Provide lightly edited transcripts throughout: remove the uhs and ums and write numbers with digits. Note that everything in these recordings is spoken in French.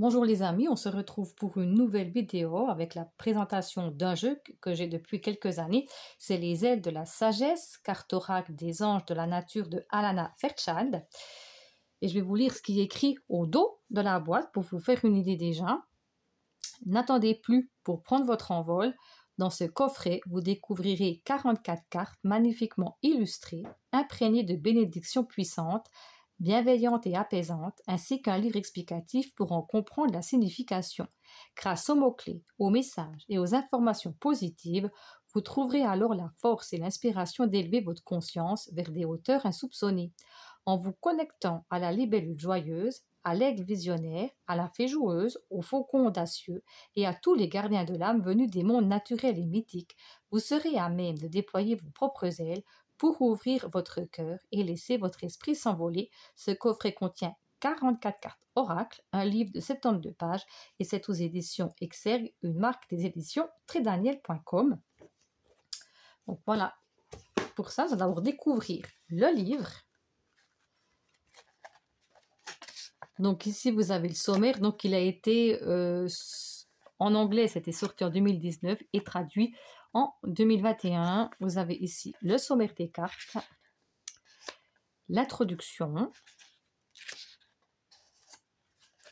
Bonjour les amis, on se retrouve pour une nouvelle vidéo avec la présentation d'un jeu que j'ai depuis quelques années. C'est Les ailes de la sagesse, carte oracle des anges de la nature de Alana Fairchild. Et je vais vous lire ce qui est écrit au dos de la boîte pour vous faire une idée déjà. N'attendez plus pour prendre votre envol. Dans ce coffret, vous découvrirez 44 cartes magnifiquement illustrées, imprégnées de bénédictions puissantes, bienveillante et apaisante, ainsi qu'un livre explicatif pour en comprendre la signification. Grâce aux mots-clés, aux messages et aux informations positives, vous trouverez alors la force et l'inspiration d'élever votre conscience vers des hauteurs insoupçonnées. En vous connectant à la libellule joyeuse, à l'aigle visionnaire, à la fée joueuse, au faucon audacieux et à tous les gardiens de l'âme venus des mondes naturels et mythiques, vous serez à même de déployer vos propres ailes pour ouvrir votre cœur et laisser votre esprit s'envoler. Ce coffret contient 44 cartes oracles, un livre de 72 pages et c'est aux éditions Exergue, une marque des éditions tredaniel.com. Donc voilà, pour ça, nous allons d'abord découvrir le livre. Donc ici, vous avez le sommaire. Donc il a été en anglais, c'était sorti en 2019 et traduit en 2021. Vous avez ici le sommaire des cartes, l'introduction.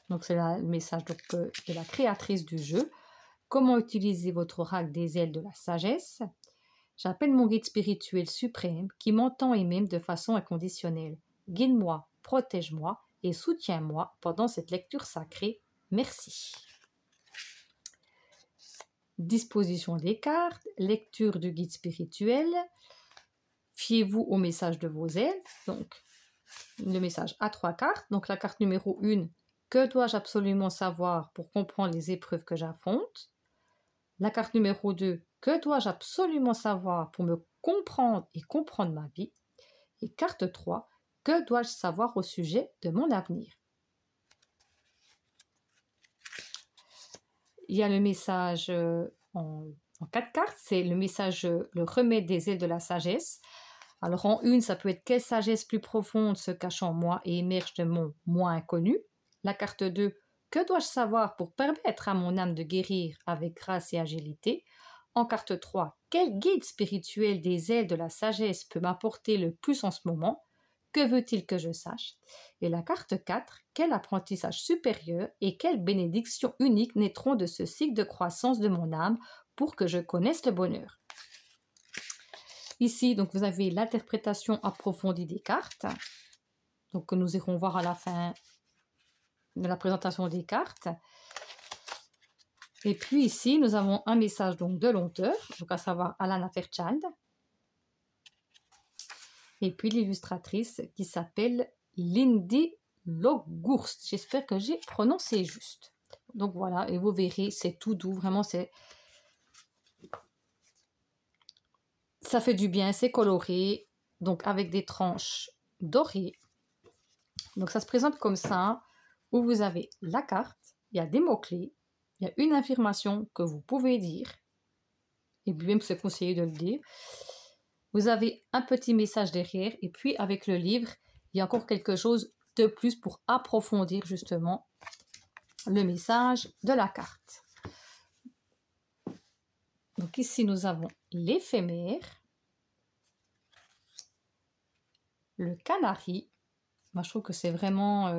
Donc c'est le message de la créatrice du jeu. Comment utiliser votre oracle des ailes de la sagesse. J'appelle mon guide spirituel suprême qui m'entend et m'aime de façon inconditionnelle. Guide-moi, protège-moi et soutiens-moi pendant cette lecture sacrée. Merci. Disposition des cartes, lecture du guide spirituel. Fiez-vous au message de vos ailes. Donc, le message a 3 cartes. Donc, la carte numéro 1, que dois-je absolument savoir pour comprendre les épreuves que j'affronte? La carte numéro 2, que dois-je absolument savoir pour me comprendre et comprendre ma vie? Et carte 3, que dois-je savoir au sujet de mon avenir? Il y a le message en 4 cartes, c'est le message, le remède des ailes de la sagesse. Alors en une, ça peut être quelle sagesse plus profonde se cache en moi et émerge de mon moi inconnu. La carte 2, que dois-je savoir pour permettre à mon âme de guérir avec grâce et agilité? En carte 3, quel guide spirituel des ailes de la sagesse peut m'apporter le plus en ce moment? Que veut-il que je sache? Et la carte 4, quel apprentissage supérieur et quelle bénédiction unique naîtront de ce cycle de croissance de mon âme pour que je connaisse le bonheur? Ici, donc, vous avez l'interprétation approfondie des cartes, donc, que nous irons voir à la fin de la présentation des cartes. Et puis ici, nous avons un message donc, de l'auteur, donc à savoir Alana Fairchild. Et puis l'illustratrice qui s'appelle Lindy Loghurst. J'espère que j'ai prononcé juste. Donc voilà, et vous verrez, c'est tout doux, vraiment ça fait du bien, c'est coloré, donc avec des tranches dorées. Donc ça se présente comme ça, où vous avez la carte, il y a des mots-clés, il y a une affirmation que vous pouvez dire, et puis même c'est conseillé de le dire. Vous avez un petit message derrière, et puis avec le livre, il y a encore quelque chose de plus pour approfondir justement le message de la carte. Donc ici, nous avons l'éphémère, le canari. Moi, je trouve que c'est vraiment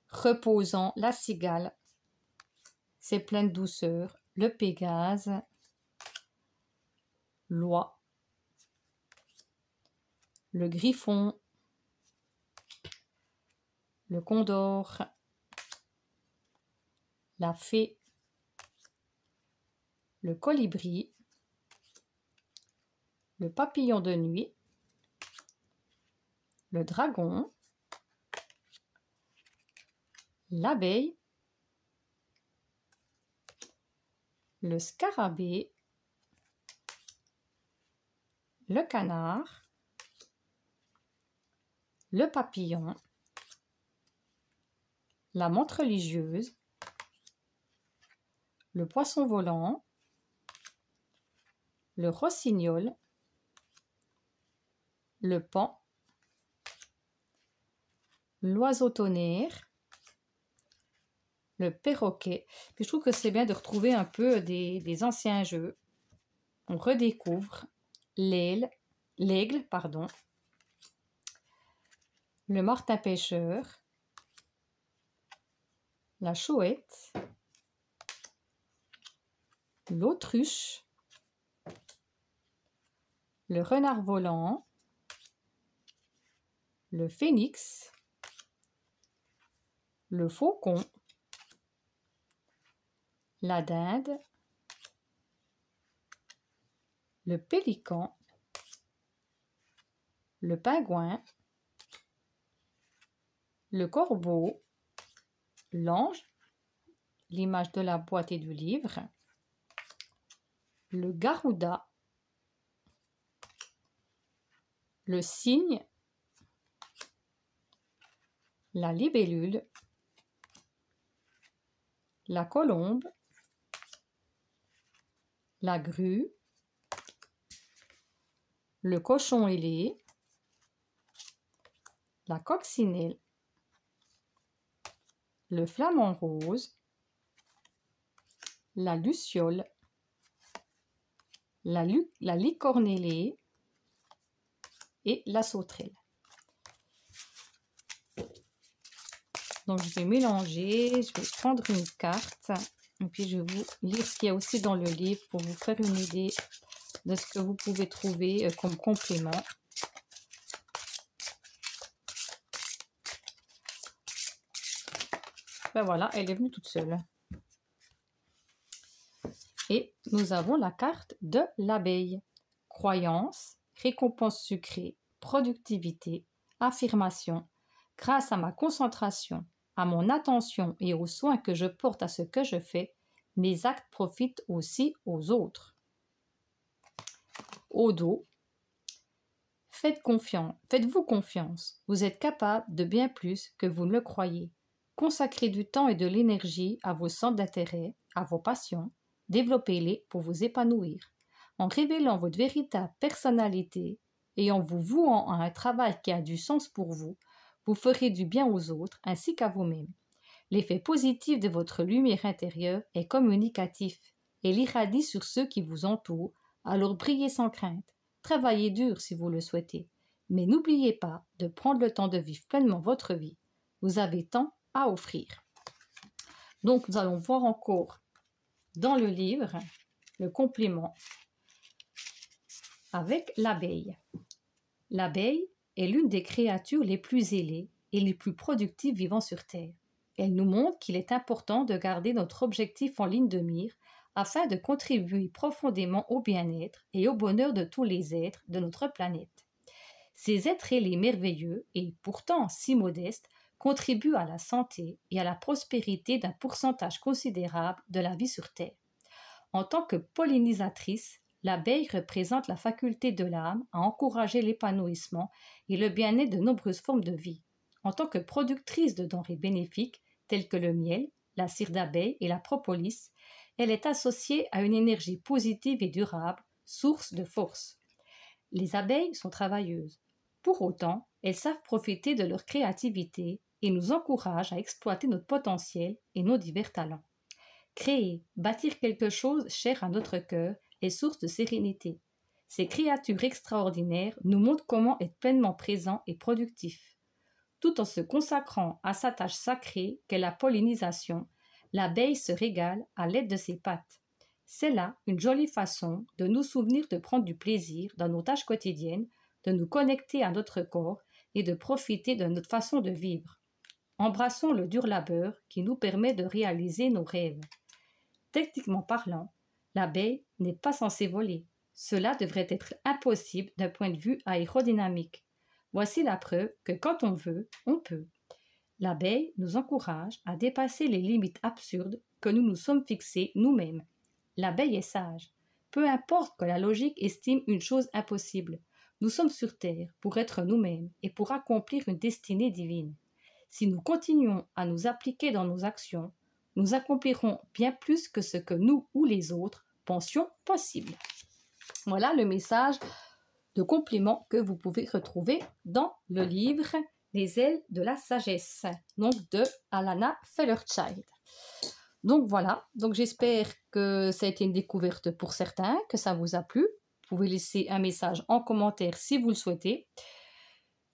reposant. La cigale, c'est plein de douceur. Le pégase, l'oie, le griffon, le condor, la fée, le colibri, le papillon de nuit, le dragon, l'abeille, le scarabée, le canard, le papillon, la menthe religieuse, le poisson volant, le rossignol, le paon, l'oiseau tonnerre, le perroquet. Puis je trouve que c'est bien de retrouver un peu des anciens jeux. On redécouvre l'aigle, pardon, le martin pêcheur, la chouette, l'autruche, le renard volant, le phénix, le faucon, la dinde, le pélican, le pingouin, le corbeau, l'ange, l'image de la boîte et du livre, le garouda, le cygne, la libellule, la colombe, la grue, le cochon ailé, la coccinelle, le flamant rose, la luciole, la licorne ailée et la sauterelle. Donc je vais mélanger, je vais prendre une carte et puis je vais vous lire ce qu'il y a aussi dans le livre pour vous faire une idée de ce que vous pouvez trouver comme complément. Ben voilà, elle est venue toute seule. Et nous avons la carte de l'abeille. Croyance, récompense sucrée, productivité, affirmation. Grâce à ma concentration, à mon attention et aux soins que je porte à ce que je fais, mes actes profitent aussi aux autres. Au dos, faites-vous confiance, vous êtes capable de bien plus que vous ne le croyez. Consacrez du temps et de l'énergie à vos centres d'intérêt, à vos passions, développez-les pour vous épanouir. En révélant votre véritable personnalité et en vous vouant à un travail qui a du sens pour vous, vous ferez du bien aux autres ainsi qu'à vous-même. L'effet positif de votre lumière intérieure est communicatif et l'irradie sur ceux qui vous entourent, alors brillez sans crainte. Travaillez dur si vous le souhaitez, mais n'oubliez pas de prendre le temps de vivre pleinement votre vie. Vous avez tant à offrir. Donc nous allons voir encore dans le livre le complément avec l'abeille. L'abeille est l'une des créatures les plus ailées et les plus productives vivant sur Terre. Elle nous montre qu'il est important de garder notre objectif en ligne de mire afin de contribuer profondément au bien-être et au bonheur de tous les êtres de notre planète. Ces êtres ailés merveilleux et pourtant si modestes contribuent à la santé et à la prospérité d'un pourcentage considérable de la vie sur Terre. En tant que pollinisatrice, l'abeille représente la faculté de l'âme à encourager l'épanouissement et le bien-être de nombreuses formes de vie. En tant que productrice de denrées bénéfiques, telles que le miel, la cire d'abeille et la propolis, elle est associée à une énergie positive et durable, source de force. Les abeilles sont travailleuses. Pour autant, elles savent profiter de leur créativité et nous encouragent à exploiter notre potentiel et nos divers talents. Créer, bâtir quelque chose cher à notre cœur est source de sérénité. Ces créatures extraordinaires nous montrent comment être pleinement présent et productif. Tout en se consacrant à sa tâche sacrée qu'est la pollinisation, l'abeille se régale à l'aide de ses pattes. C'est là une jolie façon de nous souvenir de prendre du plaisir dans nos tâches quotidiennes, de nous connecter à notre corps et de profiter de notre façon de vivre. Embrassons le dur labeur qui nous permet de réaliser nos rêves. Techniquement parlant, l'abeille n'est pas censée voler. Cela devrait être impossible d'un point de vue aérodynamique. Voici la preuve que quand on veut, on peut. L'abeille nous encourage à dépasser les limites absurdes que nous nous sommes fixées nous-mêmes. L'abeille est sage. Peu importe que la logique estime une chose impossible, nous sommes sur Terre pour être nous-mêmes et pour accomplir une destinée divine. Si nous continuons à nous appliquer dans nos actions, nous accomplirons bien plus que ce que nous ou les autres pensions possible. Voilà le message de complément que vous pouvez retrouver dans le livre Les ailes de la sagesse, donc de Alana Fellerchild. Donc voilà, donc j'espère que ça a été une découverte pour certains, que ça vous a plu. Vous pouvez laisser un message en commentaire si vous le souhaitez,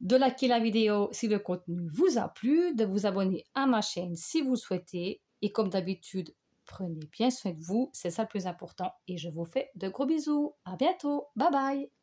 de liker la vidéo si le contenu vous a plu, de vous abonner à ma chaîne si vous le souhaitez. Et comme d'habitude, prenez bien soin de vous, c'est ça le plus important. Et je vous fais de gros bisous. À bientôt. Bye bye.